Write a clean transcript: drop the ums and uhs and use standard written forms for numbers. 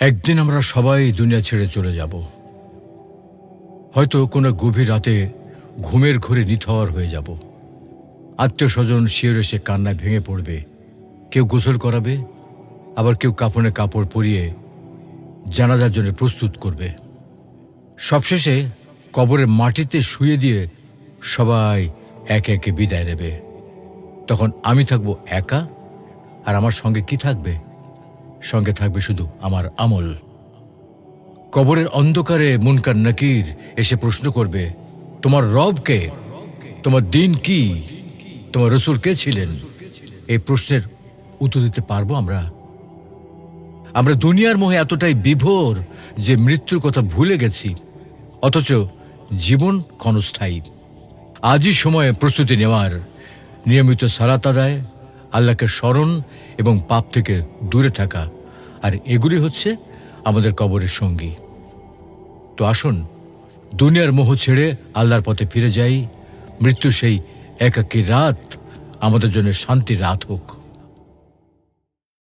একদিন আমরা সবাই দুনিয়া ছেড়ে চলে যাব। হয়তো কোনো গভীর রাতে ঘুমের ঘোরে নিথর হয়ে যাব। আত্মীয় স্বজন শিয়রে সে কান্নায় ভেঙে পড়বে। কেউ গোসল করাবে, আবার কেউ কাফনে কাপড় পরিয়ে জানাজার জন্য প্রস্তুত করবে। সবশেষে কবরের মাটিতে শুয়ে দিয়ে সবাই একে একে বিদায় নেবে। তখন আমি থাকবো একা, আর আমার সঙ্গে কি থাকবে? সঙ্গে থাকবে শুধু আমার আমল। কবরের অন্ধকারে মুনকার নাকির এসে প্রশ্ন করবে, তোমার রব কে? তোমার দিন কি? তোমার রসূল কে ছিলেন? এই প্রশ্নের উত্তর দিতে পারবো আমরা? আমরা দুনিয়ার মোহে এতটাই বিভোর যে মৃত্যুর কথা ভুলে গেছি, অথচ জীবন ক্ষণস্থায়ী। আজই সময়ে প্রস্তুতি নেওয়ার, নিয়মিত সালাত আদায়, আল্লাহকে স্মরণ এবং পাপ থেকে দূরে থাকা, আর এগুলি হচ্ছে আমাদের কবরের সঙ্গী। তো আসুন দুনিয়ার মোহ ছেড়ে আল্লাহর পথে ফিরে যাই। মৃত্যু সেই একাকী রাত আমাদের জন্য শান্তির রাত হোক।